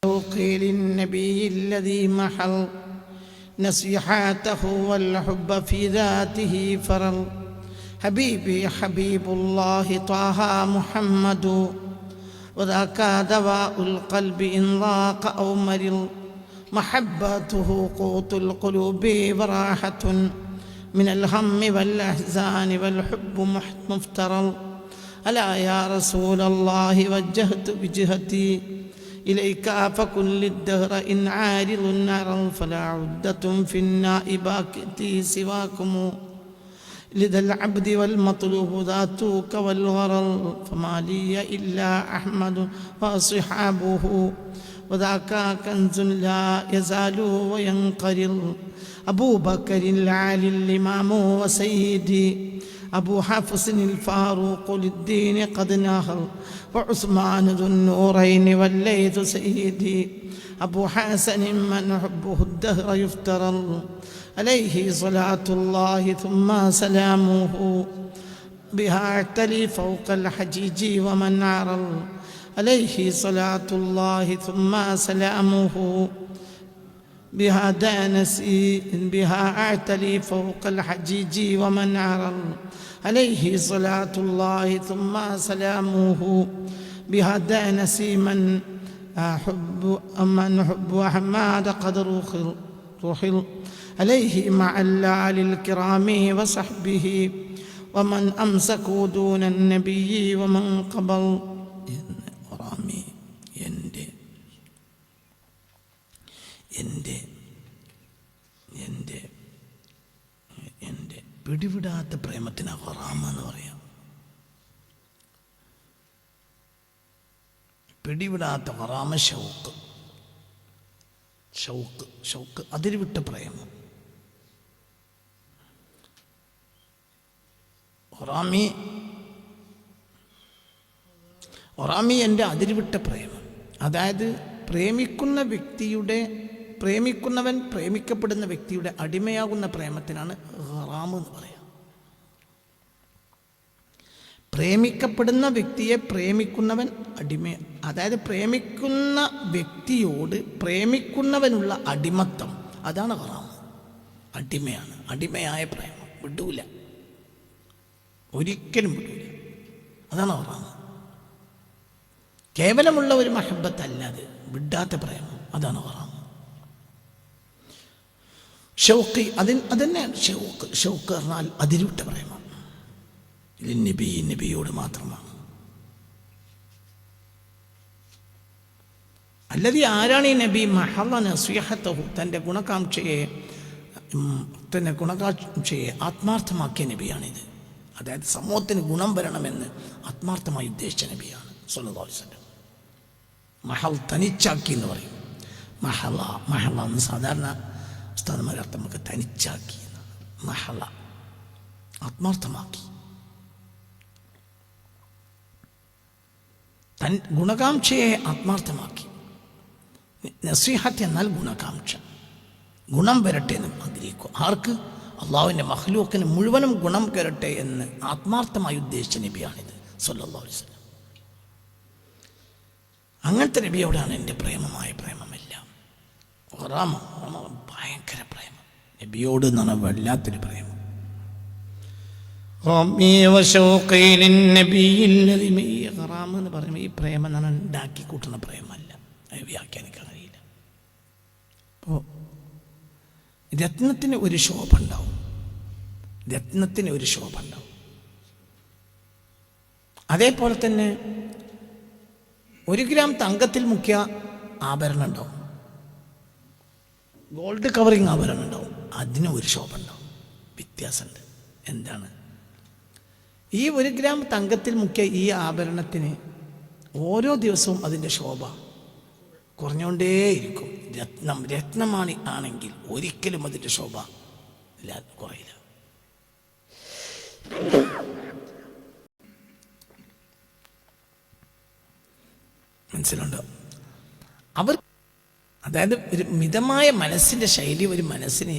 شوقي للنبي الذي محل نصيحاته والحب في ذاته فرل حبيبي حبيب الله طه محمد وذاك دواء القلب إن ضاق أو مرض محبته قوت القلوب وراحة من الهم والأحزان والحب مفترل ألا يا رسول الله وجهت وجهتي إليك فكن للدهر إن عارض نرى فلا عدة في النائباكتي سواكم لذا العبد والمطلوب ذاتك والغرل فما لي إلا أحمد وأصحابه وذاك كنز لا يزال وينقرض أبو بكر العالي الإمام وسيدي أبو حفص الفاروق للدين قد نهر وعثمان ذو النورين والليث سيدي أبو حسن من حبه الدهر يفترل عليه صلاة الله ثم سلامه بها اعتلي فوق الحجيج ومن عرل عليه صلاة الله ثم سلامه بها دانسي بها اعتلي فوق الحجيج ومن عرل عليه صلاة الله ثم سلامه بها دانسي من حب أحمد قد رحل عليه مع الآل الكرام وصحبه ومن أمسكوا دون النبي ومن قبل പിടിവിടാത്ത പ്രേമത്തിന് ഹറാം എന്ന് പറയാം. പിടിവിടാത്ത ഹറാമ ഷൗക്ക് ഷൗക്ക് ഷൗക്ക് അതിരുവിട്ട പ്രേമം. ഹറാമി എൻ്റെ അതിരുവിട്ട പ്രേമം. അതായത് പ്രേമിക്കുന്നവൻ പ്രേമിക്കപ്പെടുന്ന വ്യക്തിയുടെ അടിമയാകുന്ന പ്രേമത്തിനാണ് ഹറാം എന്ന് പറയാം. പ്രേമിക്കപ്പെടുന്ന വ്യക്തിയെ പ്രേമിക്കുന്നവൻ അതായത് പ്രേമിക്കുന്ന വ്യക്തിയോട് പ്രേമിക്കുന്നവനുള്ള അടിമത്തം, അതാണ് ഹറാം. അടിമയാണ്, അടിമയായ പ്രേമം വിടൂല, ഒരിക്കലും വിടൂല. അതാണ് ഹറാം. കേവലമുള്ള ഒരു മഹബത്തല്ലാതെ വിടാത്ത പ്രേമം, അതാണ് ഹറാം. ഷൗഖി അതന്നെയാണ് ഷൗഖ്. ഷൗഖ് പറഞ്ഞാൽ അതിരുവിട്ട പ്രേമം. നബിയോട് മാത്രമാണ്. അല്ലതി ആരാണ് ഈ നബി? മഹള നസ്വഹത്തഹു, തൻ്റെ ഗുണകാംക്ഷയെ ആത്മാർത്ഥമാക്കിയ നബിയാണിത്. അതായത് സമൂഹത്തിന് ഗുണം വരണമെന്ന് ആത്മാർത്ഥമായി ഉദ്ദേശിച്ച നബിയാണ് സ്വല്ലല്ലാഹു അലൈഹി വസല്ലം. മഹൽ തനിച്ചാക്കി എന്ന് പറയും. മഹള എന്ന് സാധാരണ ഉസ്താദുമാരുടെ അർത്ഥം നമുക്ക് തനിച്ചാക്കി എന്നാണ്. മഹള ആത്മാർത്ഥമാക്കി. ഗുണകാംക്ഷയെ ആത്മാർത്ഥമാക്കി. നസീഹത്ത് എന്നാൽ ഗുണകാംക്ഷ, ഗുണം വരട്ടെ എന്ന് ആഗ്രഹിക്കുക. ആർക്ക്? അള്ളാഹുവിൻ്റെ മഖ്ലൂക്കിന് മുഴുവനും ഗുണം വരട്ടെ എന്ന് ആത്മാർത്ഥമായി ഉദ്ദേശിച്ച നബിയാണിത് സ്വല്ലല്ലാഹു അലൈഹി വസല്ലം. അങ്ങനത്തെ നബിയോടാണ് എൻ്റെ പ്രേമമായ പ്രേമമെല്ലാം. ഭയങ്കര പ്രേമം നബിയോട് എന്നാണ് വല്ലാത്തൊരു പ്രേമം. ഹറാം എന്ന് പറയുമ്പോൾ ഈ പ്രേമം എന്നാണ് ഉണ്ടാക്കി കൂട്ടുന്ന പ്രേമല്ല, വ്യാഖ്യാനിക്കാൻ കഴിയില്ല. അപ്പോൾ രത്നത്തിന് ഒരു ശോഭ ഉണ്ടാവും, രത്നത്തിന് ഒരു ശോഭ ഉണ്ടാവും. അതേപോലെ തന്നെ 1 ഗ്രാം തങ്കത്തിൽ മുക്കിയ ആഭരണം ഉണ്ടാവും, ഗോൾഡ് കവറിങ് ആഭരണം ഉണ്ടാവും, അതിന് ഒരു ശോഭ ഉണ്ടാവും. വ്യത്യാസമുണ്ട്. എന്താണ്? ഈ 1 ഗ്രാം തങ്കത്തിൽ മുക്കിയ ഈ ആഭരണത്തിന് ഓരോ ദിവസവും അതിൻ്റെ ശോഭ കുറഞ്ഞുകൊണ്ടേയിരിക്കും. രത്നമാണ് ആണെങ്കിൽ ഒരിക്കലും അതിൻ്റെ ശോഭ കുറയില്ല. മനസ്സിലുണ്ടോ? അതായത് ഒരു മിതമായ മനസ്സിൻ്റെ ശൈലി ഒരു മനസ്സിന്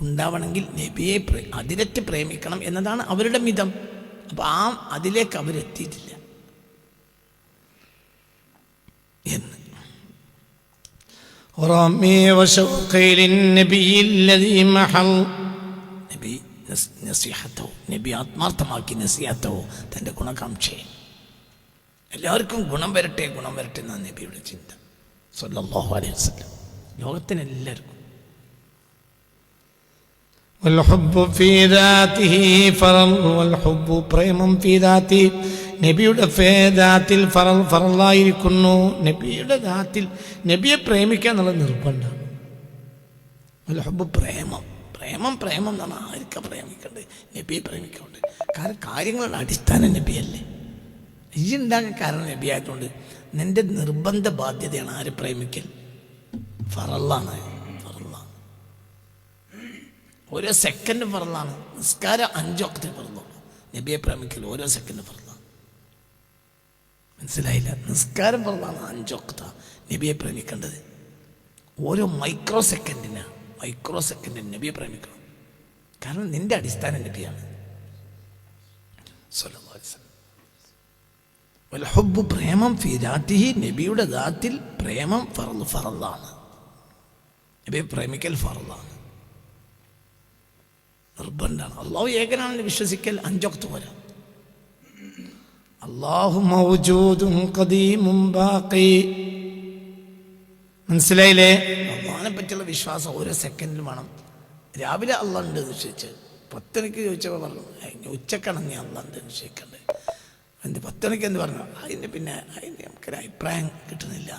ഉണ്ടാവണമെങ്കിൽ നബിയെ അതിരറ്റ് പ്രേമിക്കണം എന്നതാണ് അവരുടെ മിതം. അപ്പം അതിലേക്ക് അവരെത്തിയിട്ടില്ല എന്ന് റമീ വശൗഖി ലിന്നബി الذي محل നബി നസീഹത്തോ, നബി ആത്മാർത്ഥമാക്കി നസീഹത്തോ, തൻ്റെ ഗുണകാംക്ഷയെ എല്ലാവർക്കും ഗുണം വരട്ടെ എന്നാണ് നബിയുടെ ചിന്ത സല്ലല്ലാഹു അലൈഹി വസല്ലം. ലോകത്തിനെല്ലാവർക്കും والحب في ذاته فرض والحب പ്രേമം في ذاته നബിയുടെ ദാത്തിൽ ഫറളായിരിക്കുന്നു. നബിയുടെ ദാത്തിൽ നബിയെ പ്രേമിക്കുക എന്നുള്ള നിർബന്ധമാണ്. വൽഹുബ്ബ് പ്രേമം എന്നാണ്. ആർക്കാ പ്രേമിക്കേണ്ടത്? നബിയെ പ്രേമിക്കുന്നുണ്ട്. കാരണം കാര്യങ്ങളുടെ അടിസ്ഥാനം നബിയല്ലേ. ഈ ഉണ്ടാകാൻ കാരണം നബി ആയതുകൊണ്ട് നിന്റെ നിർബന്ധ ബാധ്യതയാണ് ആര് പ്രേമിക്കൽ. ഫറളാണ്. ഓരോ സെക്കൻഡ് ഫറളാണ്. നിസ്കാരം 5 വഖ്ത് ഫറളാണ്. നബിയെ പ്രേമിക്കൽ ഓരോ സെക്കൻഡ് ഫറളാണ്. മനസ്സിലായില്ല? നിസ്കാരം ഫറളാണ്, 5 വഖ്ത്. നബിയെ പ്രേമിക്കേണ്ടത് ഓരോ മൈക്രോ സെക്കൻഡിന് നബിയെ പ്രേമിക്കണം. കാരണം നിന്റെ അടിസ്ഥാനം നബിയാണ് സല്ലല്ലാഹു അലൈഹി വസല്ലം. വൽഹുബ്ബ് പ്രേമം ഫീ ദാത്തിഹി നബിയുടെ ദാത്തിൽ പ്രേമം ഫറളാണ്. നബിയെ പ്രേമിക്കൽ ഫറളാണ്, നിർബന്ധമാണ്. അള്ളാഹു ഏകനാണെന്ന് വിശ്വസിക്കൽ 5 വഖ്ത് പോരാ. അല്ലാഹു മൗജൂദുൻ ഖദീമുൻ ബാഖി. മനസ്സിലായില്ലേ? അള്ളാഹിനെ പറ്റിയുള്ള വിശ്വാസം ഓരോ സെക്കൻഡിലും വേണം. രാവിലെ അള്ളാഹ് ഉണ്ട് നിശ്ചയിച്ച് 10 മണിക്ക് ചോദിച്ചപ്പോൾ പറഞ്ഞു ഉച്ചക്കാണ് നീ അള്ളാഹ് ഉണ്ട് നിശ്ചയിക്കേണ്ടത്. 10 മണിക്ക് എന്ത് പറഞ്ഞു? അതിന് നമുക്കൊരു അഭിപ്രായം കിട്ടുന്നില്ല.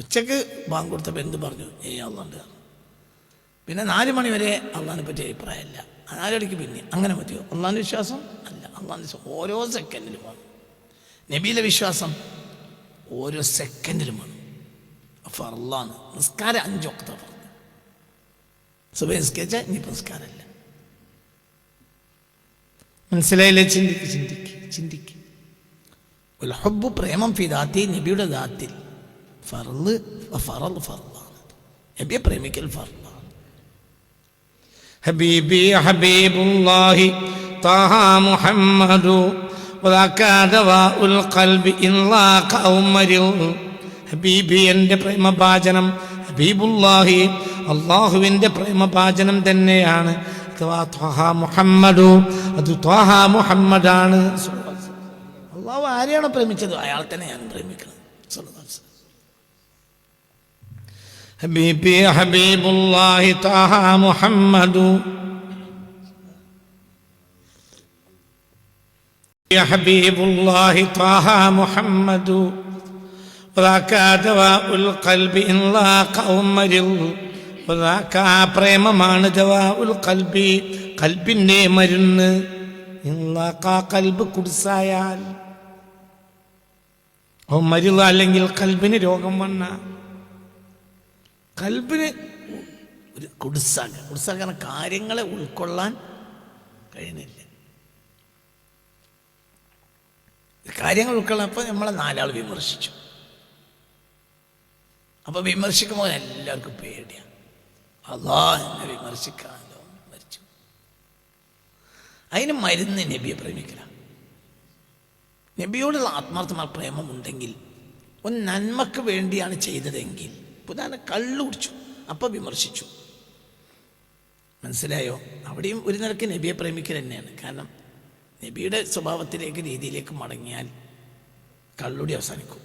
ഉച്ചക്ക് ബാങ്ക് കൊടുത്തപ്പോൾ എന്ത് പറഞ്ഞു? അള്ളാഹ് ഉണ്ട്. പിന്നെ 4 മണി വരെ അള്ളാഹിനെ പറ്റി അഭിപ്രായമില്ല. 4 മണിക്ക് പിന്നെ അങ്ങനെ പറ്റിയോ? അള്ളാഹിൻ്റെ വിശ്വാസം അല്ല. അള്ളാഹിൻ്റെ വിശ്വാസം ഓരോ സെക്കൻഡിലും വേണം. നബിയിലെ വിശ്വാസം ഓരോ സെക്കൻഡിലും വേണം. ഫറളാണ്. നിസ്കാരം 5 വഖ്ത് പറഞ്ഞു. സുബഹി നിസ്കരിച്ചാൽ ഇനിയിപ്പോൾ നിസ്കാരമല്ല. മനസ്സിലായില്ലേ? ചിന്തിക്ക്. വൽഹുബ്ബ് പ്രേമം ഫീ ദാത്തി നബിയുടെ ദാത്തിൽ ഫറളാണ്. നബിയെ പ്രേമിക്കൽ ഫറളാണ്. ഹബീബി ഹബീബുല്ലാഹി ത്വാഹ മുഹമ്മദു വദാക ദവാഉൽ ഖൽബി ഇൻ ളാഖ ഔ മരിൽ. ഹബീബി എൻ്റെ പ്രേമഭാജനം, ഹബീബുല്ലാഹി അള്ളാഹുവിൻ്റെ പ്രേമഭാജനം തന്നെയാണ്. ത്വാഹ മുഹമ്മദു, അത് ത്വാഹ മുഹമ്മദാണ്. അള്ളാഹു ആരെയാണോ പ്രേമിച്ചത് അയാൾ തന്നെ ഞാൻ പ്രേമിക്കണം. ഹബീബി ഹബീബുല്ലാഹി ത്വാഹ മുഹമ്മദു ഹബീബുല്ലാഹി ത്വാഹ മുഹമ്മദു വദാക ദവാഉൽ ഖൽബി ഇൻ ളാഖ ഔ മരിൽ. വദാക പ്രേമമാണ് ദവാഉൽ ഖൽബി, ഖൽബിൻ്റെ മരുന്ന്. ഇൻ ളാഖ ഖൽബ് കുടുസായാൽ, ഔ മരിൽ അല്ലെങ്കിൽ ഖൽബിന് രോഗം വന്ന, കൽബിന് ഒരു കുടുസാകാൻ കാര്യങ്ങളെ ഉൾക്കൊള്ളാൻ കഴിയുന്നില്ല. കാര്യങ്ങൾ ഉൾക്കൊള്ളപ്പോൾ നമ്മളെ 4 ആൾ വിമർശിച്ചു. അപ്പോൾ വിമർശിക്കുമ്പോൾ എല്ലാവർക്കും പേടിയാണ്. അല്ലാഹ് എന്നെ വിമർശിക്കാമല്ലോ, മരിച്ചു. അതിന് മരുന്ന് നബിയെ പ്രേമിക്കല. നബിയോടുള്ള ആത്മാർത്ഥമായ പ്രേമമുണ്ടെങ്കിൽ ഒരു നന്മക്ക് വേണ്ടിയാണ് ചെയ്തതെങ്കിൽ, ഉദാഹരണം കള്ളു കുടിച്ചു, അപ്പം വിമർശിച്ചു. മനസ്സിലായോ? അവിടെയും ഒരു നിലയ്ക്ക് നബിയെ പ്രേമിക്കൽ തന്നെയാണ്. കാരണം നബിയുടെ സ്വഭാവത്തിലേക്ക് രീതിയിലേക്ക് മടങ്ങിയാൽ കള്ളുടി അവസാനിക്കും.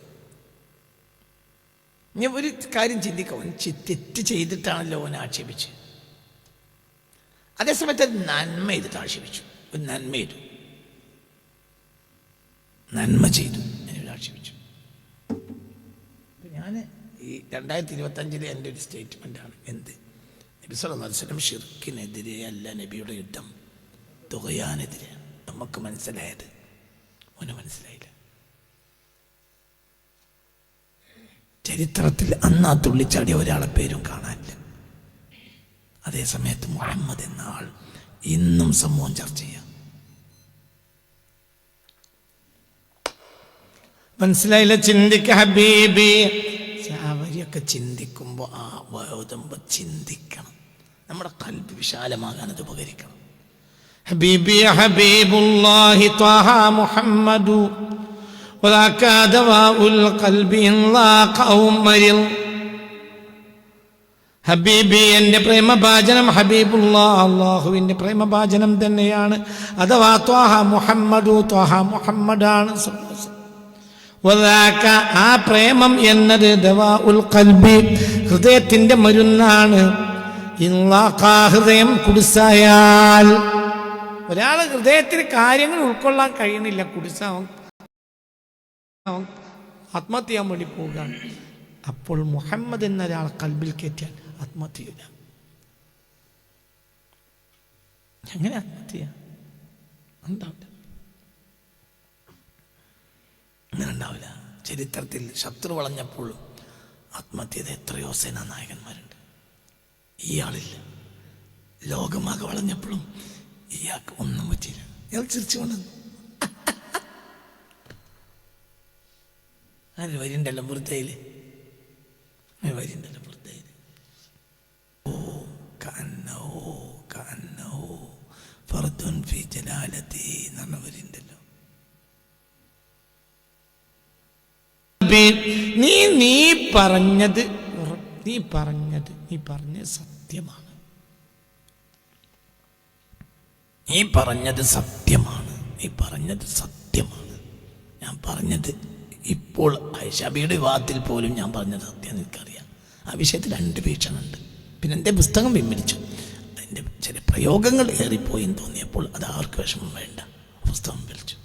ഇനി ഒരു കാര്യം ചിന്തിക്കാം, അവൻ തെറ്റ് ചെയ്തിട്ടാണല്ലോ അവനെ ആക്ഷേപിച്ച്. അതേസമയത്ത് നന്മ ചെയ്തിട്ട് ആക്ഷേപിച്ചു. ഒരു നന്മ ചെയ്തു എന്നോട് ആക്ഷേപിച്ചു. ഞാൻ ഈ 2025 എൻ്റെ ഒരു സ്റ്റേറ്റ്മെൻറ്റാണ്. എന്ത്? നബി സല്ലല്ലാഹു അലൈഹി വസല്ലം ശിർക്കിനെതിരെ അല്ല നബിയുടെ യുദ്ധം, തുകയാനെതിരെയാണ്. നമുക്ക് മനസ്സിലായത് അവന് മനസ്സിലായില്ല. ചരിത്രത്തിൽ അന്ന് ആ തുള്ളിച്ചാടിയ ഒരാളെ പേരും കാണാനില്ല. അതേ സമയത്ത് മുഹമ്മദ് എന്ന ആൾ ഇന്നും സമൂഹം ചർച്ച ചെയ്യാം. മനസ്സിലായില്ല? ചിന്തിക്ക ഹബീബി. അവരെയൊക്കെ ചിന്തിക്കുമ്പോൾ ആ ഓതുമ്പോൾ ചിന്തിക്കണം. നമ്മുടെ ഖൽബ് വിശാലമാകാൻ അത് ഉപകരിക്കണം. ഹബീബി ഹബീബുല്ലാഹി ത്വാഹ മുഹമ്മദു വദാക ദവാഉൽ ഖൽബി ഇൻ ളാഖ ഔ മരിൽ. ഹബീബി എൻ്റെ പ്രേമഭാജനം ഹബീബുല്ലാ അള്ളാഹുവിൻ്റെ പ്രേമഭാജനം തന്നെയാണ്. അഥവാ ത്വാഹ മുഹമ്മദു ത്വാഹ മുഹമ്മദാണ്. വദാക ആ പ്രേമം എന്നത് ദവാഉൽ ഖൽബി ഹൃദയത്തിൻ്റെ മരുന്നാണ്. ഇൻലാഖാ ഹൃദയം കുടുസായാൽ ഒരാൾ ഹൃദയത്തിന് കാര്യങ്ങൾ ഉൾക്കൊള്ളാൻ കഴിയുന്നില്ല, കുടുസാവൻ ആത്മഹത്യ ചെയ്യാൻ വേണ്ടി പോവുകയാണ്. അപ്പോൾ മുഹമ്മദ് എന്നൊരാൾ കൽബിൽ കയറ്റിയാൽ ആത്മഹത്യ ചെയ്യില്ല. എങ്ങനെ ആത്മഹത്യ ഉണ്ടാവില്ല? അങ്ങനെ ഉണ്ടാവില്ല. ചരിത്രത്തിൽ ശത്രു വളഞ്ഞപ്പോഴും ആത്മഹത്യ ചെയ്ത എത്രയോ സേനാ നായകന്മാരുണ്ട്. ഇയാളില്ല. ലോകമാകെ വളഞ്ഞപ്പോഴും ഇയാൾക്ക് ഒന്നും പറ്റിയില്ല. ഇയാൾ ചിരിച്ചുകൊണ്ട് അങ്ങനെ വരിണ്ടല്ലോ വൃദ്ധയില്, വരിണ്ടല്ലോ വൃദ്ധയില്. ഓ കന്നോ കന്നോ ഫർദുൻ ഫി ജലാലതി എന്ന് വരിണ്ടല്ലോ. നീ പറഞ്ഞത് സത്യമാണ്. നീ പറഞ്ഞത് സത്യമാണ്. ഞാൻ പറഞ്ഞത് ഇപ്പോൾ ഐഷാബിയുടെ വിവാഹത്തിൽ പോലും ഞാൻ പറഞ്ഞത് സത്യം എനിക്കറിയാം. ആ വിഷയത്തിൽ 2 വീക്ഷണമുണ്ട്. പിന്നെ എൻ്റെ പുസ്തകം പിൻവലിച്ചു. അതിൻ്റെ ചില പ്രയോഗങ്ങൾ ഏറിപ്പോയി എന്ന് തോന്നിയപ്പോൾ അത് ആർക്ക് വിഷമം വേണ്ട, പുസ്തകം പിൻവലിച്ചു.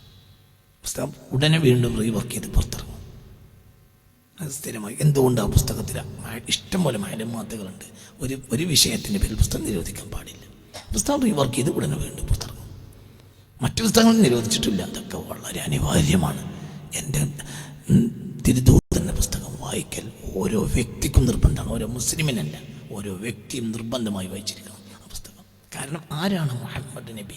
പുസ്തകം ഉടനെ വീണ്ടും റീവർക്ക് ചെയ്ത് പുറത്തിറങ്ങും. അത് സ്ഥിരമായി. എന്തുകൊണ്ട് ആ പുസ്തകത്തിൽ ഇഷ്ടംപോലെ മാലമാത്തുകളുണ്ട്. ഒരു വിഷയത്തിൻ്റെ പേരിൽ പുസ്തകം നിരോധിക്കാൻ പാടില്ല. പുസ്തകം റീവർക്ക് ചെയ്ത് ഉടനെ വീണ്ടും പുറത്തിറങ്ങും. മറ്റു പുസ്തകങ്ങൾ നിരോധിച്ചിട്ടില്ല. അതൊക്കെ വളരെ അനിവാര്യമാണ്. എൻ്റെ തിരുദൂതൻ്റെ പുസ്തകം വായിക്കൽ ഓരോ വ്യക്തിക്കും നിർബന്ധമാണ്. ഓരോ മുസ്ലിമിനല്ല, ഓരോ വ്യക്തിയും നിർബന്ധമായി വായിച്ചിരിക്കണം ആ പുസ്തകം. കാരണം ആരാണ് മുഹമ്മദ് നബി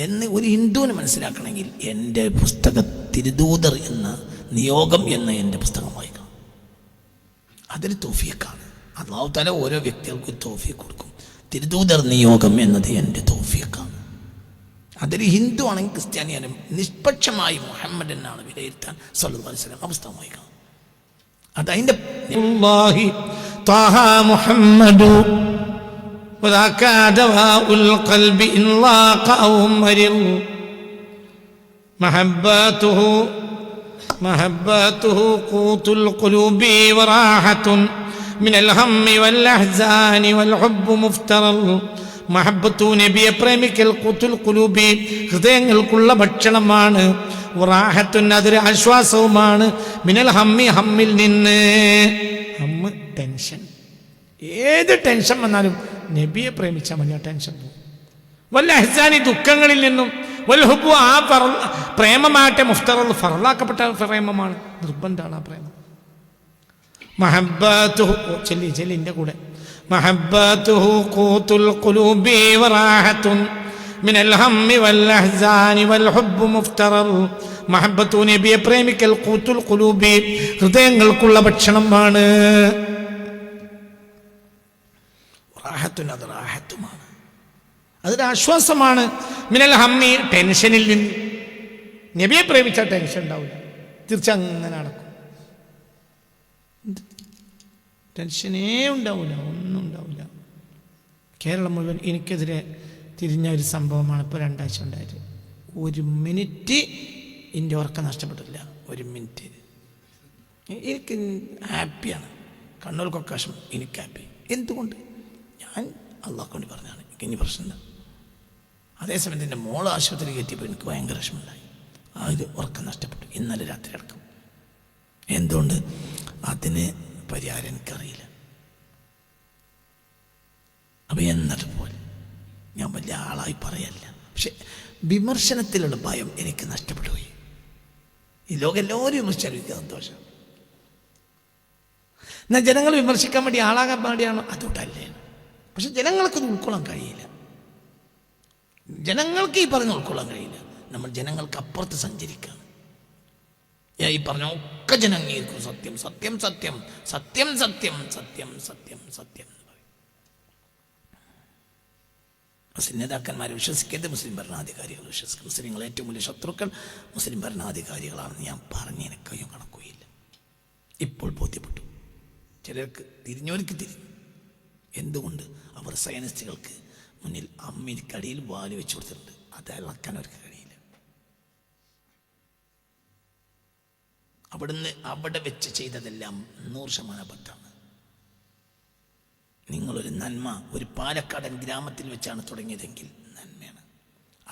എന്ന് ഒരു ഹിന്ദുവിന് മനസ്സിലാക്കണമെങ്കിൽ എൻ്റെ പുസ്തക തിരുദൂതർ എന്ന നിയോഗം എന്ന എൻ്റെ പുസ്തകം വായിക്കണം. അതൊരു തൗഫീഖാണ്. അല്ലാഹു തആല ഓരോ വ്യക്തികൾക്കും തൗഫീഖ് കൊടുക്കും. തിരുദൂതർ നിയോഗം എന്നത് എൻ്റെ തൗഫീഖാണ്. അതൊരു ഹിന്ദു ആണെങ്കിൽ ക്രിസ്ത്യാനിയാലും നിഷ്പക്ഷമായി മുഹമ്മദ് എന്നാണ് വിലയിരുത്താൻ സല്ലല്ലാഹു അലൈഹി വസല്ലം ആ പുസ്തകം വായിക്കണം. അതതിൻ്റെ മുഹമ്മദു മഹബ്ബത്തുഹു ഖൂതുൽ ഖുലൂബി വറാഹത്തുൻ മിനൽ ഹമ്മി വൽ അഹ്സാനി വൽ ഹുബ്ബു മുഫ്തറൽ. മഹബ്ബത്തു നബിയെ പ്രേമിക്കൽ ഖൂതുൽ ഖുലൂബി ഹൃദയങ്ങൾക്കുള്ള ഭക്ഷണമാണ്. വറാഹത്തുൻ അതൊരു ആശ്വാസവുമാണ്. മിനൽ ഹമ്മി ഹമ്മിൽ നിന്ന്. ഹമ്മ് ടെൻഷൻ, ഏത് ടെൻഷൻ വന്നാലും നബിയെ പ്രേമിച്ചാൽ മതി, ആ ടെൻഷൻ പോകും. വൽ അഹ്സാനി ദുഃഖങ്ങളിൽ നിന്നും. വൽ ഹുബ്ബു ആ പ്രേമമാട്ടെ മുഫ്തറൽ ഫറലാക്കപ്പെട്ട പ്രേമമാണ്, നിർബന്ധമാണ് ആ പ്രേമം. മഹബ്ബത്തുഹു ചെല്ലി എൻ്റെ കൂടെ. മഹബ്ബത്തുഹു ഖൂതുൽ ഖുലൂബി വറാഹത്തുൻ മിനൽ ഹമ്മി വൽ അഹ്സാനി വൽ ഹുബ്ബു മുഫ്തറൽ. മഹബ്ബത്തു നബിയെ പ്രേമിക്കൽ ഖൂതുൽ ഖുലൂബി ഹൃദയങ്ങൾക്കുള്ള ഭക്ഷണമാണ്. റാഹത്തുൻ അത് റാഹത്തുമാണ്, അതൊരു ആശ്വാസമാണ്. മിനൽ ഹമ്മി ടെൻഷനിൽ നിന്ന്. നബിയെ പ്രേമിച്ചാൽ ടെൻഷൻ ഉണ്ടാവില്ല, തീർച്ച അങ്ങനെ നടക്കും. ടെൻഷനേ ഉണ്ടാവില്ല, ഒന്നും ഉണ്ടാവില്ല. കേരളം മുഴുവൻ എനിക്കെതിരെ തിരിഞ്ഞ ഒരു സംഭവമാണ് ഇപ്പോൾ 2 ആഴ്ച ഉണ്ടായത്. 1 മിനിറ്റ് എൻ്റെ ഉറക്കം നഷ്ടപ്പെട്ടില്ല. 1 മിനിറ്റ് എനിക്ക് ഹാപ്പിയാണ്. കണ്ണൂർക്കൊക്കെ വശം എനിക്ക് ഹാപ്പി. എന്തുകൊണ്ട്? ഞാൻ അള്ളാഹ് കൊണ്ട് പറഞ്ഞാണ്, എനിക്ക് ഇനി പ്രശ്നമില്ല. അതേസമയത്ത് എൻ്റെ മോൾ ആശുപത്രി കയറ്റിയപ്പോൾ എനിക്ക് ഭയങ്കര വിഷമമുണ്ടായി. ആ ഒരു ഉറക്കം നഷ്ടപ്പെട്ടു ഇന്നലെ രാത്രി അടക്കം. എന്തുകൊണ്ട്? അതിന് പരിഹാരം എനിക്കറിയില്ല. അപ്പം എന്നതുപോലെ ഞാൻ വലിയ ആളായി പറയല്ല, പക്ഷെ വിമർശനത്തിലുള്ള ഭയം എനിക്ക് നഷ്ടപ്പെട്ടു പോയി. ഈ ലോകം എല്ലാവരും വിമർശിച്ചാലും എനിക്ക് സന്തോഷം. എന്നാൽ ജനങ്ങൾ വിമർശിക്കാൻ വേണ്ടി ആളാകാൻ വേണ്ടിയാണോ? അതുകൊണ്ടല്ലേ. പക്ഷെ ജനങ്ങൾക്കത് ഉൾക്കൊള്ളാൻ കഴിയില്ല. ജനങ്ങൾക്ക് ഈ പറഞ്ഞ് ഉൾക്കൊള്ളാൻ കഴിയില്ല. നമ്മൾ ജനങ്ങൾക്ക് അപ്പുറത്ത് സഞ്ചരിക്കുകയാണ്. ഈ പറഞ്ഞ ഒക്കെ ജനം അംഗീകരിക്കും. സത്യം സത്യം സത്യം സത്യം സത്യം സത്യം സത്യം സത്യം എന്ന് പറയും. മുസ്ലിം നേതാക്കന്മാരെ വിശ്വസിക്കരുത്, മുസ്ലിം ഭരണാധികാരികൾ വിശ്വസിക്കും. മുസ്ലിങ്ങൾ ഏറ്റവും വലിയ ശത്രുക്കൾ മുസ്ലിം ഭരണാധികാരികളാണെന്ന് ഞാൻ പറഞ്ഞ് എനിക്കയ്യോ കണക്കുകയില്ല. ഇപ്പോൾ ബോധ്യപ്പെട്ടു. ചിലർക്ക് തിരിഞ്ഞവർക്ക് തിരിഞ്ഞു, എന്തുകൊണ്ട്? അവർ സയനിസ്റ്റുകൾക്ക് മുന്നിൽ അമ്മിനിക്കടിയിൽ വാല് വെച്ച് കൊടുത്തിട്ടുണ്ട്. അത് ഇളക്കാൻ അവർക്ക് കഴിയില്ല. അവിടെ വെച്ച് ചെയ്തതെല്ലാം 100% അബദ്ധമാണ്. നിങ്ങളൊരു നന്മ ഒരു പാലക്കാടൻ ഗ്രാമത്തിൽ വെച്ചാണ് തുടങ്ങിയതെങ്കിൽ നന്മയാണ്.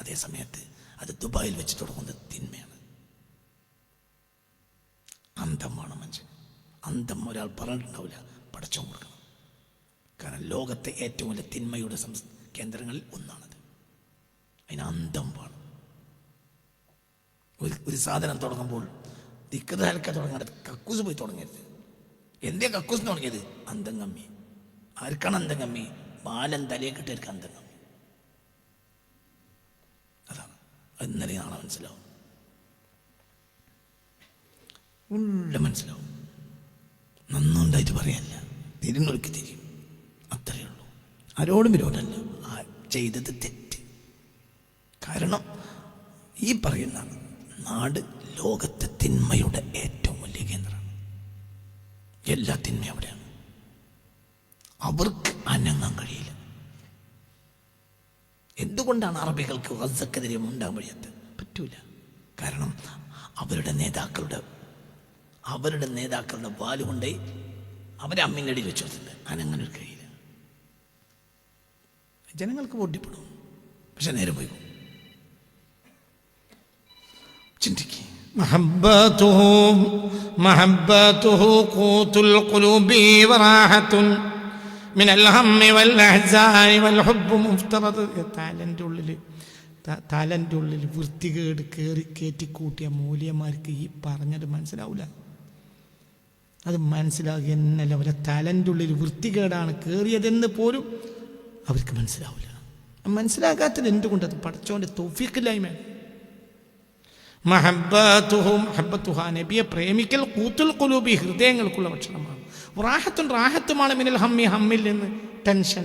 അതേ സമയത്ത് അത് ദുബായിൽ വെച്ച് തുടങ്ങുന്നത് തിന്മയാണ്. അന്തമാണ് മനുഷ്യൻ. അന്തം ഒരാൾ പറഞ്ഞിട്ടുണ്ടാവില്ല, പടച്ചോൻ കൊടുക്കണം. കാരണം ലോകത്തെ ഏറ്റവും വലിയ തിന്മയുടെ കേന്ദ്രങ്ങളിൽ ഒന്നാണത്. അതിന് അന്തം വേണം. ഒരു സാധനം തുടങ്ങുമ്പോൾ ദിക്റുക തുടങ്ങേണ്ടത് കക്കൂസ് പോയി തുടങ്ങരുത്. എന്തേ കക്കൂസ് തുടങ്ങിയത്? അന്തം കമ്മി. ആർക്കാണ് അന്തം കമ്മി? ബാലൻ തലയെ കിട്ടിയവർക്ക് അന്തം കമ്മി. അതാണ്. അത് ഇന്നലെ നാളെ മനസ്സിലാവും, ഉള്ള മനസ്സിലാവും. നന്നുണ്ടായിട്ട് പറയല്ല, തിരിഞ്ഞൊരുക്കി തിരിയും, അത്രയേ ഉള്ളൂ. ആരോടും വിരോധമല്ല, ചെയ്തത് തെറ്റ്. കാരണം ഈ പറയുന്ന നാട് ലോകത്തെ തിന്മയുടെ ഏറ്റവും വലിയ കേന്ദ്രമാണ്. എല്ലാ തിന്മയും അവിടെയാണ്. അവർക്ക് അനങ്ങാൻ കഴിയില്ല. എന്തുകൊണ്ടാണ് അറബികൾക്ക് ഗസക്കെതിരെ ഉണ്ടാകാൻ കഴിയാത്തത്? പറ്റൂല. കാരണം അവരുടെ നേതാക്കളുടെ വാലുകൊണ്ടേ അവരെ അമ്മിൻ്റെ അടിയിൽ വെച്ച് കൊടുത്തിട്ടുണ്ട്. അനങ്ങനെ ഒരു കഴിയില്ല. ജനങ്ങൾക്ക് ബോധ്യപ്പെടും, പക്ഷെ നേരെ പോയി ചിന്തിക്കുക. محبته قوت القلوب وراحة من الهم والأحزان والحب مفترض. തലൻ്റെ ഉള്ളിൽ വൃത്തികേട് കയറ്റിക്കൂട്ടിയ മൂല്യന്മാർക്ക് ഈ പറഞ്ഞത് മനസ്സിലാവില്ല. അത് മനസ്സിലാകുക എന്നല്ല, അവരെ തലൻ്റെ ഉള്ളിൽ വൃത്തികേടാണ് കയറിയതെന്ന് പോലും അവർക്ക് മനസ്സിലാവില്ല. മനസ്സിലാകാത്തത് എന്തുകൊണ്ടത്? പടച്ചോൻ്റെ തൗഫീഖില്ലായ്മയാണ്. മഹബ്ബത്തുഹ നബിയെ പ്രേമിക്കൽ ഖൂത്തുൽ ഖുലൂബി ഹൃദയങ്ങൾക്കുള്ള ഭക്ഷണമാണ്. റാഹത്തുമാണ് മിനൽ ഹമ്മിൽ നിന്ന് ടെൻഷൻ,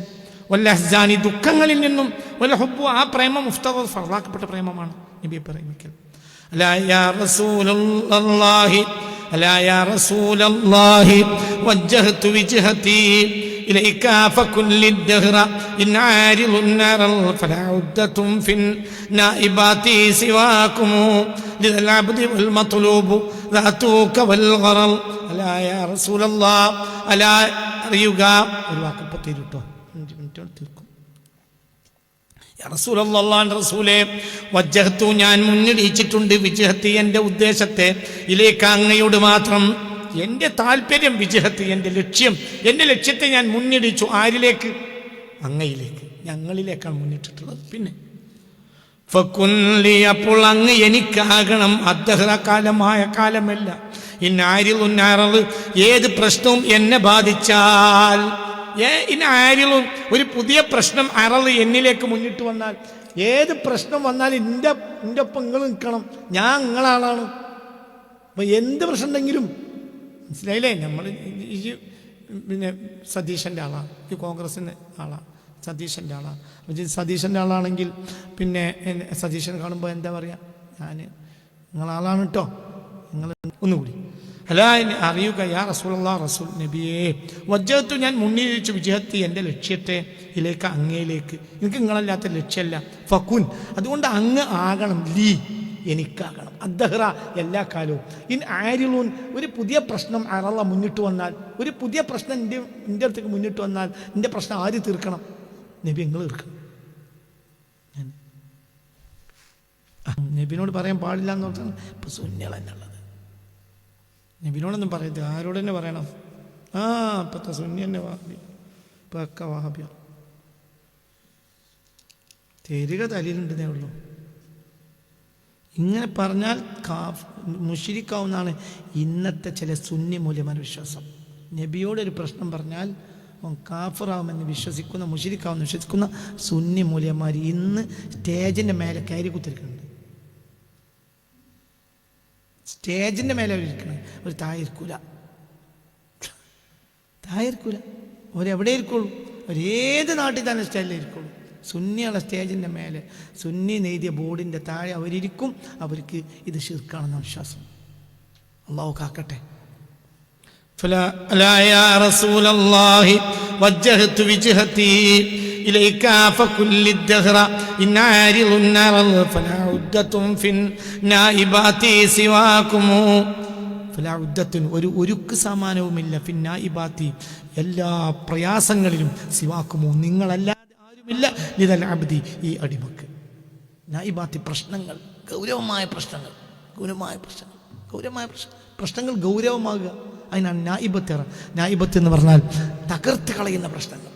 വല്ലഹ്സാനി ദുഃഖങ്ങളിൽ നിന്നും, വൽ ഹുബ്ബു ആ പ്രേമം മുഫ്തദ ഫർളാക്കപ്പെട്ട പ്രേമമാണ് നബിയെ പ്രേമിക്കൽ. അലാ യാ റസൂലല്ലാഹി വജ്ജഹ്തു വിജ്ഹതി إليك فكل الدهر إن عارض النار فلا عدة في النائبات سواكم لذا العبد والمطلوب ذاتك والغرل ألا يا رسول الله ألا അറിയുക. ഒരു വാക്കപ്പോൾ തീരുട്ടോ, 5 മിനിറ്റ് തീർക്കും. യാ റസൂലല്ലാഹ്, റസൂലേ, വജ്ജഹ്തു ഞാൻ മുന്നിടിച്ചിട്ടുണ്ട്, വിജ്ഹത്തി എൻ്റെ ഉദ്ദേശത്തെ, ഇലേക്ക് അങ്ങയോട് മാത്രം. എൻ്റെ താല്പര്യം, വിജഹത്ത് എൻ്റെ ലക്ഷ്യം, എൻ്റെ ലക്ഷ്യത്തെ ഞാൻ മുന്നിടിച്ചു. ആരിലേക്ക്? അങ്ങയിലേക്ക്, ഞങ്ങളിലേക്കാണ് മുന്നിട്ടിട്ടുള്ളത്. പിന്നെ ഫകുൻലി, അപ്പോൾ അങ്ങ് എനിക്കാകണം. അദ്ദഹ്റ, കാലമായ കാലമല്ല. ഇന്നാരിലുന്നാറത്, ഏത് പ്രശ്നവും എന്നെ ബാധിച്ചാൽ, ഒരു പുതിയ പ്രശ്നം അറള് എന്നിലേക്ക് മുന്നിട്ട് വന്നാൽ, ഏത് പ്രശ്നം വന്നാലും എൻ്റെ ഒപ്പം നിങ്ങൾ നിൽക്കണം. ഞാൻ നിങ്ങളാളാണ്. അപ്പം എന്ത് പ്രശ്നം ഉണ്ടെങ്കിലും, മനസ്സിലായില്ലേ? നമ്മൾ ഈ പിന്നെ സതീശൻ്റെ ആളാണ്, ഈ കോൺഗ്രസിൻ്റെ ആളാണ്, സതീശൻ്റെ ആളാണ്. സതീശൻ്റെ ആളാണെങ്കിൽ പിന്നെ സതീശൻ കാണുമ്പോൾ എന്താ പറയുക? ഞാൻ നിങ്ങളാളാണ് കേട്ടോ, നിങ്ങൾ ഒന്നുകൂടി അല്ല അറിയുക. യാ റസൂലല്ലാഹ്, റസൂൽ നബിയേ, വജ്ജഹത്തു ഞാൻ മുന്നിലിച്ചു, വിജഹത്തി എൻ്റെ ലക്ഷ്യത്തെ, ഇലേക്ക് അങ്ങയിലേക്ക്. എനിക്ക് നിങ്ങളല്ലാത്ത ലക്ഷ്യമല്ല. ഫകുൻ, അതുകൊണ്ട് അങ്ങ് ആകണം. ലീ, എനിക്കാകണം. അദ്ദഹ്റ, എല്ലാ കാലവും. ഇൻ ആരിലൂൻ, ഒരു പുതിയ പ്രശ്നം അറള മുന്നിട്ട് വന്നാൽ, ഒരു പുതിയ പ്രശ്നം എൻ്റെ അടുത്തേക്ക് മുന്നിട്ട് വന്നാൽ, എൻ്റെ പ്രശ്നം ആര് തീർക്കണം? നബി നിങ്ങൾ തീർക്കണം. നബിനോട് പറയാൻ പാടില്ല എന്ന് പറഞ്ഞാൽ ഇപ്പം സുന്നികളെന്നുള്ളത്. നബിനോടൊന്നും പറയരുത്, ആരോട് തന്നെ പറയണം. ഇപ്പോഴത്തെ സുന്നി തന്നെ വാഹബി, ഇപ്പം ഒക്കെ വാഹബിയ. തരിക തലയിലുണ്ടെന്നേ ഉള്ളൂ. ഇങ്ങനെ പറഞ്ഞാൽ മുശ്രിക്കാവുന്നതാണ് ഇന്നത്തെ ചില സുന്നി മൂല്യമായ വിശ്വാസം. നബിയോടൊരു പ്രശ്നം പറഞ്ഞാൽ കാഫിറാവുമെന്ന് വിശ്വസിക്കുന്ന, മുശ്രിക്കാവുമെന്ന് വിശ്വസിക്കുന്ന സുന്നി മൂല്യന്മാർ ഇന്ന് സ്റ്റേജിൻ്റെ മേലെ കയറി കുത്തിരിക്കുന്നുണ്ട്. സ്റ്റേജിൻ്റെ മേലെ ഇരിക്കണം. ഒരു തായിരിക്കൂല, അവരെവിടെ ഇരിക്കുള്ളൂ? അവരേത് നാട്ടിൽ തന്നെ സ്റ്റേജിൽ ഇരിക്കുള്ളൂ. സുന്നിയുള്ള സ്റ്റേജിൻ്റെ മേലെ, സുന്നി നെയ്തിയ ബോർഡിൻ്റെ താഴെ അവരിയ്ക്കും. അവർക്ക് ഇത് ശിർക്കാണെന്ന വിശ്വാസം. അള്ളാഹു കാക്കട്ടെ. وجهت وجهتي إليك فكل الدهر إن عارض النار فلا عدة في النائبات سواكم فلا عدة ഒരുക്ക് സമാനവുമില്ല في النائبات എല്ലാ പ്രയാസങ്ങളിലും സിവാക്കുമോ നിങ്ങളല്ലാതെ ആരുമില്ല ലിദൽ അബ്ദി ഈ അടിമക്ക്. നായിബാത്തി പ്രശ്നങ്ങൾ, ഗൗരവമായ പ്രശ്നങ്ങൾ ഗൗരവമാകുക, അതിനാണ് നായിബത്ത്. നായിബത്ത് എന്ന് പറഞ്ഞാൽ തകർത്ത് കളയുന്ന പ്രശ്നങ്ങൾ.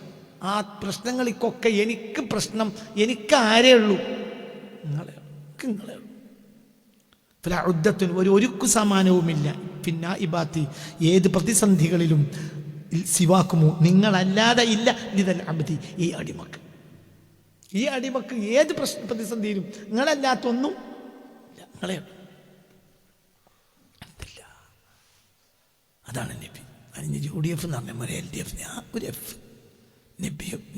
ആ പ്രശ്നങ്ങൾക്കൊക്കെ എനിക്ക് പ്രശ്നം, എനിക്ക് ആരേ ഉള്ളൂ? നിങ്ങളെ ഉള്ളൂ. ഒരുക്കു സമാനവുമില്ല പിന്നെ ഇബാത്തി ഏത് പ്രതിസന്ധികളിലും സിവാക്കുമോ നിങ്ങളല്ലാതെ ഇല്ല ലിദൽ അബ്ദി ഈ അടിമക്ക്. ഈ അടിമക്ക് ഏത് പ്രതിസന്ധിയിലും നിങ്ങളല്ലാത്തൊന്നും നിങ്ങളെ. അതാണ് നബി. അതിന് UDF എന്ന് പറഞ്ഞ പോലെ LDF, ഒരു എഫ്,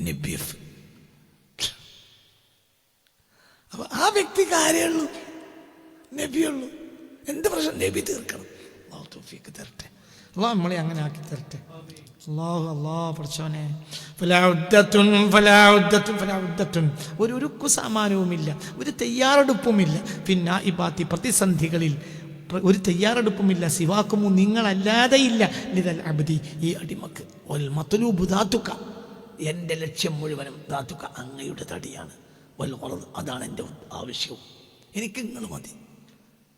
നബി എഫ്. അപ്പൊ ആ വ്യക്തിക്ക് ആരേ ഉള്ളൂ? നബിയുള്ളൂ. എന്ത് പ്രശ്നം നബി തീർക്കണം. അല്ലാഹു തൗഫീഖ് തരട്ടെ. അല്ലാഹു നമ്മളെ അങ്ങനെ ആക്കി തരട്ടെ. അല്ലാഹു പഠിച്ചോനെ. ഒരു ഉരുക്കു സമാനവുമില്ല, ഒരു തയ്യാറെടുപ്പുമില്ല. പിന്നെ ഈ ബാത്തി പ്രതിസന്ധികളിൽ ഒരു തയ്യാറെടുപ്പുമില്ല. സിവാക്കുമു നിങ്ങളല്ലാതെ ഇല്ല ലിദൽ അബ്ദി ഈ അടിമക്ക്. വൽ മത്ലൂബു ദാതുക എൻ്റെ ലക്ഷ്യം മുഴുവനും ദാതുക അങ്ങയുടെ തടിയാണ്. വൽ ഖറദ് അതാണ് എൻ്റെ ആവശ്യവും. എനിക്ക് നിങ്ങൾ മതി.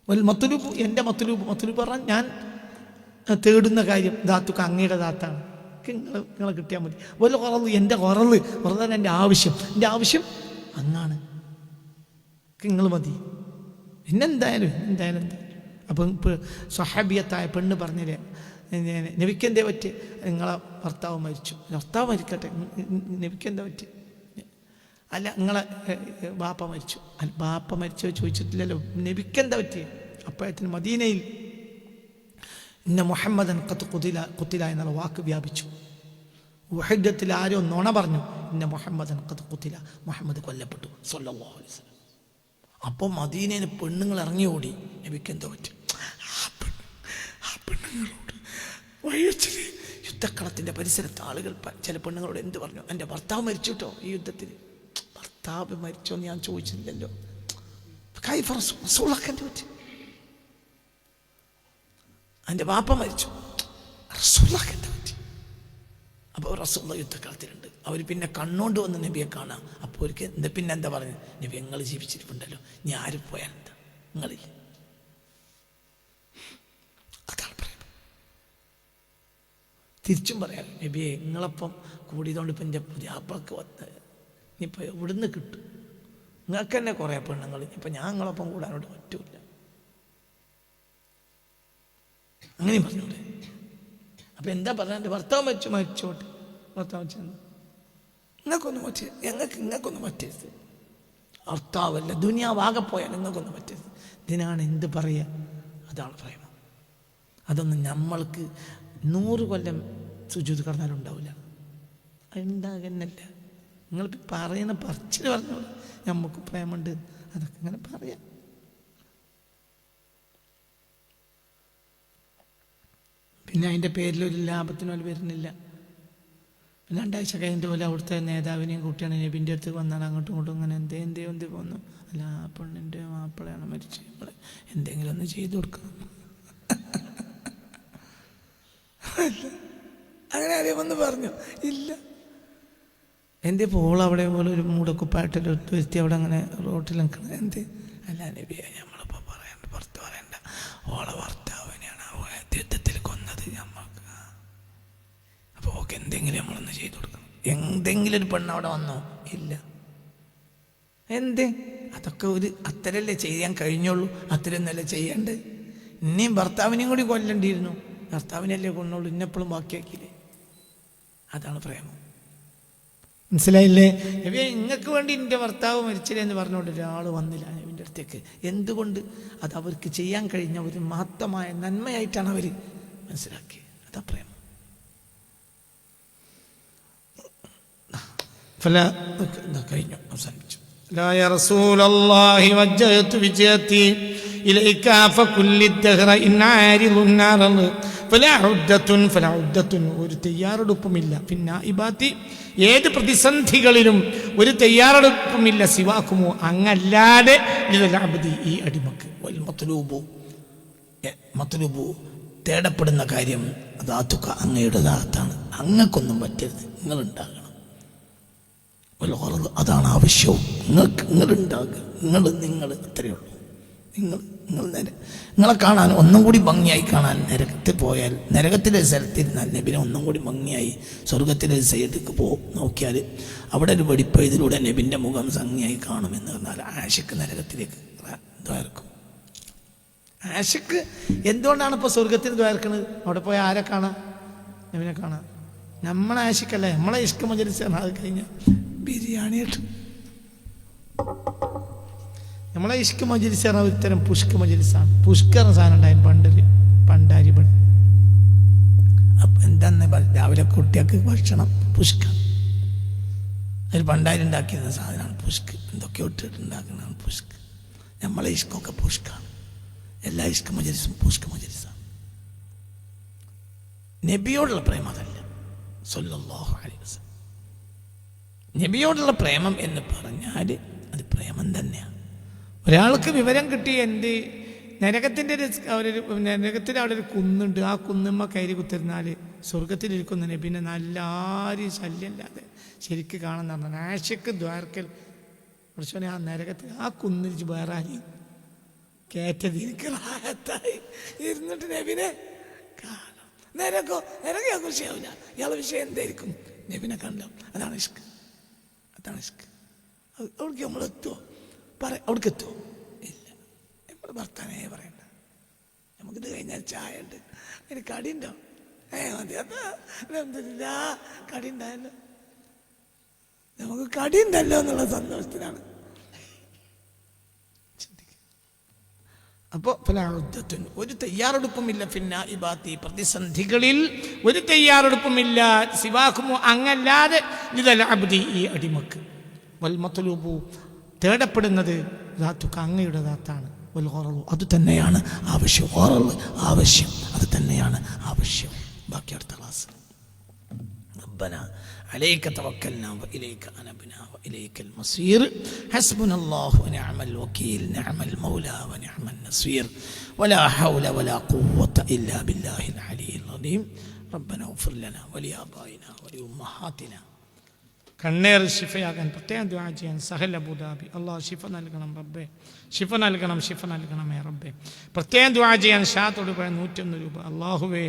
വൽ മത്ലൂബ് എൻ്റെ മത്ലൂബ് പറഞ്ഞാൽ ഞാൻ തേടുന്ന കാര്യം ദാത്തുക അങ്ങയുടെ ദാത്താണ്. നിങ്ങളെ കിട്ടിയാൽ മതി. വൽ ഖറദ് എൻ്റെ ഖറദാണ് എൻ്റെ ആവശ്യം. എൻ്റെ ആവശ്യം അങ്ങാണ്. നിങ്ങൾ മതി. പിന്നെന്തായാലും എന്തായാലും. അപ്പം സ്വഹാബിയത്തായ പെണ്ണ് പറഞ്ഞില്ലേ, നബിക്കെന്തേ പറ്റി? നിങ്ങളെ ഭർത്താവ് മരിച്ചു. ഭർത്താവ് മരിക്കട്ടെ, നബിക്കെന്താ പറ്റി? അല്ല നിങ്ങളെ ബാപ്പ മരിച്ചു. ബാപ്പ മരിച്ചോ ചോദിച്ചിട്ടില്ലല്ലോ, നബിക്കെന്താ പറ്റി? അപ്പോഴത്തിന് മദീനയിൽ ഇന്ന മുഹമ്മദൻ ഖുത്തില എന്നുള്ള വാക്ക് വ്യാപിച്ചു. ഉഹദ്ദത്തിൽ ആരോ നുണ പറഞ്ഞു, ഇന്ന മുഹമ്മദൻ ഖുത്തില, മുഹമ്മദ് കൊല്ലപ്പെട്ടു സ്വല്ലല്ലാഹു അലൈഹി വസല്ലം. അപ്പോൾ മദീനയിൽ പെണ്ണുങ്ങൾ ഇറങ്ങി ഓടി. നബിക്കെന്തോ പറ്റി? ആ പെണ്ണുങ്ങളോട് വഴിവെച്ചിൽ യുദ്ധക്കളത്തിൻ്റെ പരിസരത്ത് ആളുകൾ ചില പെണ്ണുങ്ങളോട് എന്ത് പറഞ്ഞു? എൻ്റെ ഭർത്താവ് മരിച്ചു കേട്ടോ ഈ യുദ്ധത്തിൽ. ഭർത്താവ് മരിച്ചോ എന്ന് ഞാൻ ചോദിച്ചില്ലല്ലോ. പറ്റി എൻ്റെ ബാപ്പ മരിച്ചു, റസൂലുള്ളാഹിന്റെ പറ്റി. അപ്പോൾ റസൂലുള്ളാഹി യുദ്ധക്കളത്തിലുണ്ട്. അവർ പിന്നെ കണ്ണുകൊണ്ട് വന്ന് നബിയെ കാണാം. അപ്പോൾ അവർക്ക് പിന്നെ എന്താ പറഞ്ഞു? നബി നിങ്ങൾ ജീവിച്ചിട്ടുണ്ടല്ലോ, ഞാൻ ആര് പോയാൽ എന്താ, നിങ്ങളില്ല. അതാണ് പറയുന്നത്. തിരിച്ചും പറയാം, നബിയെ നിങ്ങളപ്പം കൂടിയതുകൊണ്ട് ഇപ്പം എൻ്റെ പുതിയാപ്പൾക്ക് വന്ന് ഇനിയിപ്പോൾ ഇവിടുന്ന് കിട്ടും. നിങ്ങൾക്ക് തന്നെ കുറേ പെണ്ണുങ്ങൾ, ഇപ്പം ഞാൻ നിങ്ങളൊപ്പം കൂടാനോട് പറ്റൂല. അങ്ങനെ പറഞ്ഞോട്ടെ. അപ്പം എന്താ പറഞ്ഞാൽ എൻ്റെ ഭർത്താവ് മരിച്ചോട്ടെ, ഭർത്താവ് മരിച്ചു നിങ്ങൾക്കൊന്നും പറ്റിയ, നിങ്ങൾക്കൊന്നും പറ്റരുത്. ഭർത്താവല്ല ദുനിയാവാകെ പോയാൽ നിങ്ങൾക്കൊന്നും പറ്റരുത്. ഇതിനാണ് എന്ത് പറയുക? അതാണ് പറയുന്നത്. അതൊന്നും നമ്മൾക്ക് 100 കൊല്ലം സുജൂദ് കടന്നാലും ഉണ്ടാവില്ല. ഉണ്ടാകുന്നില്ല. നിങ്ങൾ പറയുന്ന പറച്ചിൽ പറഞ്ഞോളൂ, നമുക്ക് പ്രേമുണ്ട്, അതൊക്കെ ഇങ്ങനെ പറയാം. പിന്നെ അതിൻ്റെ പേരിലൊരു ലാഭത്തിനോല് വരുന്നില്ല. 2 ആഴ്ച കഴിഞ്ഞിട്ട് പോലെ അവിടുത്തെ നേതാവിനെയും കൂട്ടിയാണ് നബിൻ്റെ അടുത്ത് വന്നാണ്. അങ്ങോട്ടും ഇങ്ങോട്ടും ഇങ്ങനെ എന്തേ പോന്നു. അല്ല ആ പെണ്ണിൻ്റെ മാപ്പിളയാണ് മരിച്ചു, നമ്മൾ എന്തെങ്കിലും ഒന്ന് ചെയ്തു കൊടുക്കണം. അങ്ങനെ അറിയാമെന്ന് പറഞ്ഞു. ഇല്ല, എന്തേ പോൾ അവിടെ പോലെ ഒരു മൂടക്കുപ്പായിട്ടൊരു വ്യക്തി അവിടെ അങ്ങനെ റോട്ടിൽ നിൽക്കണം. എന്തേ? അല്ല നബിയെ നമ്മളിപ്പോൾ പറയണ്ട, പുറത്ത് പറയണ്ട, ഓളെ ഭർത്താവിനെയാണ് യുദ്ധത്തിൽ കൊന്നത് നമ്മൾക്ക്. അപ്പോൾ ഓക്കെ എന്തെങ്കിലും നമ്മളൊന്ന് ചെയ്തു കൊടുക്കണം. എന്തെങ്കിലും ഒരു പെണ്ണ് അവിടെ വന്നോ? ഇല്ല. എന്തേ? അതൊക്കെ ഒരു അത്തരല്ലേ ചെയ്യാൻ കഴിഞ്ഞുള്ളൂ, അത്തരൊന്നല്ലേ ചെയ്യേണ്ടത്. ഇനിയും ഭർത്താവിനെയും കൂടി കൊല്ലേണ്ടിയിരുന്നു. ഭർത്താവിനല്ലേ കൊന്നുള്ളൂ, ഇന്നെപ്പോഴും ബാക്കിയാക്കിയില്ലേ. അതാണ് പ്രേമം. മനസ്സിലായില്ലേ? നബിയെ നിങ്ങൾക്ക് വേണ്ടി എൻ്റെ ഭർത്താവ് മരിച്ചില്ലേ എന്ന് പറഞ്ഞുകൊണ്ട് ഒരാൾ വന്നില്ല നബിൻ്റെ അടുത്തേക്ക്. എന്തുകൊണ്ട്? അത് അവർക്ക് ചെയ്യാൻ കഴിഞ്ഞ ഒരു മഹത്തമായ നന്മയായിട്ടാണ് അവർ മനസ്സിലാക്കിയത്. അതാ പ്രേമം. കഴിഞ്ഞു, അവസാനിപ്പിച്ചു. ലാ യാ റസൂലല്ലാഹി വജ്ജഹതു വിജയതി ഇലൈക ഫകുല്ലി ദഹ്റ ഇൻ ആരിദുൻ നാർ ഒരു തയ്യാറെടുപ്പുമില്ല. പിന്നെ ഇബാത്തി ഏത് പ്രതിസന്ധികളിലും ഒരു തയ്യാറെടുപ്പുമില്ല. സിവാക്കുമോ അങ്ങല്ലാതെ ഈ അടിമക്ക്. മത്ലൂബു തേടപ്പെടുന്ന കാര്യം ദാത്തുക അങ്ങയുടെ ദാത്താണ്. അങ്ങക്കൊന്നും പറ്റരുത്, നിങ്ങളുണ്ടാകണം. അതാണ് ആവശ്യവും. നിങ്ങളുണ്ടാകുക, നിങ്ങൾ അത്രയേ ഉള്ളൂ. നിങ്ങളെ കാണാൻ ഒന്നും കൂടി ഭംഗിയായി കാണാൻ നരകത്തിൽ പോയാൽ, നരകത്തിലെ സ്ഥലത്തിരുന്നാൽ നബിനെ ഒന്നും കൂടി ഭംഗിയായി സ്വർഗത്തിലെ സൈഡിലേക്ക് നോക്കിയാൽ അവിടെ ഒരു വെടിപ്പഴുതിലൂടെ നബിൻ്റെ മുഖം ഭംഗിയായി കാണുമെന്ന് പറഞ്ഞാൽ ആഷിക്ക് നരകത്തിലേക്ക് ദ്വാരക്കും. ആഷിക്ക് എന്തുകൊണ്ടാണ് ഇപ്പോൾ സ്വർഗത്തിന് ദ്വാരക്കുന്നത്? അവിടെ പോയി ആരെ കാണാം? നബിനെ കാണാം. നമ്മളെ ആഷിക്കല്ലേ, നമ്മളെ ഇഷ്ക മജലിസാണ്. അത് കഴിഞ്ഞാൽ ബിരിയാണി ഇട്ടു. നമ്മളെ ഇഷ്ക മജലിസ് പറഞ്ഞാൽ ഒരു തരം പുഷ്ക മജലിസാണ്. പുഷ്ക എന്ന സാധനം ഉണ്ടായി പണ്ടാരിപൺ. അപ്പം എന്താന്ന് രാവിലെ കുട്ടികൾക്ക് ഭക്ഷണം പുഷ്ക, ഒരു പണ്ടാരി ഉണ്ടാക്കിയിരുന്ന സാധനമാണ് പുഷ്ക. എന്തൊക്കെയോ ഇട്ടിട്ട് ഉണ്ടാക്കുന്നതാണ് പുഷ്ക. നമ്മളെ ഇഷ്കൊക്കെ പുഷ്കാണ്. എല്ലാ ഇഷ്ക മജലിസും പുഷ്ക മജലിസാണ്. നബിയോടുള്ള പ്രേമം അതല്ല. സ്വല്ലല്ലാഹു അലൈഹി വസല്ലം നബിയോടുള്ള പ്രേമം എന്ന് പറഞ്ഞാൽ അത് പ്രേമം തന്നെയാണ്. ഒരാൾക്ക് വിവരം കിട്ടി എന്ത് നരകത്തിൻ്റെ നരകത്തിൽ അവിടെ ഒരു കുന്നുണ്ട്, ആ കുന്നുമ്മ കയറി കുത്തിരുന്നാൽ സ്വർഗത്തിലിരിക്കുന്ന നബിനെ നല്ല ആരും ശല്യമില്ലാതെ ശരിക്ക് കാണുന്ന പറഞ്ഞാൽ ആഷിക്ക് ദ്വാരക്കൽ കുറച്ചോനെ ആ നരകത്തിൽ ആ കുന്നിരിച്ച് വേറെ കയറ്റത് എനിക്ക് റാഹത്തായി ഇരുന്നിട്ട് നബിനെ കാണാം. നരകം വിഷയമില്ല. ഇയാളെ വിഷയം എന്തായിരിക്കും? നബിനെ കണ്ടോ? അതാണ് ഇഷ്ക്. അതാണ് ഇഷ്ക്. അവിടേക്ക് നമ്മൾ എത്തുമോ? അവിടേക്ക് എത്തുമോ? ഇല്ല. നമ്മൾ ഭർത്താനേ പറയണ്ട. നമുക്കിത് കഴിഞ്ഞാൽ ചായ ഉണ്ട്, അതിന് കടി ഉണ്ടോ? മതി. അതെന്തില്ല, കടി ഉണ്ടായല്ലോ, നമുക്ക് കടി ഉണ്ടല്ലോ എന്നുള്ള സന്തോഷത്തിലാണ്. അപ്പോൾ ഒരു തയ്യാറെടുപ്പുമില്ല. പിന്നെ ഇബാത്തി പ്രതിസന്ധികളിൽ ഒരു തയ്യാറെടുപ്പുമില്ല. സിവാക്കുമോ അങ്ങല്ലാതെ അബ്ദി ഈ അടിമക്ക്. വൽ മത്ലൂബു തേടപ്പെടുന്നത് ദാത്തുക അങ്ങയുടെ ദാത്താണ്. വൽ ഖറളു അത് തന്നെയാണ് ആവശ്യം. ആവശ്യം അത് തന്നെയാണ് ആവശ്യം. ബാക്കി അടുത്ത ക്ലാസ്. റബ്ബന عليك توكلنا وإليك أنبنا وإليك المصير حسبنا الله ونعم الوكيل نعم المولى ونعم النصير ولا حول ولا قوة إلا بالله العلي العظيم ربنا اغفر لنا ولآبائنا ولأمهاتنا. കണ്ണേർ ഷിഫയാകാൻ പ്രത്യേകം ദുആ ചെയ്യാൻ സഹൽ അബുദാബി. അള്ളാഹു ഷിഫ നൽകണം റബ്ബേ, ഷിഫ നൽകണമേ റബ്ബേ. പ്രത്യേകം ദുആ ചെയ്യാൻ ഷാത്തോട് 101 രൂപ. അള്ളാഹുവേ,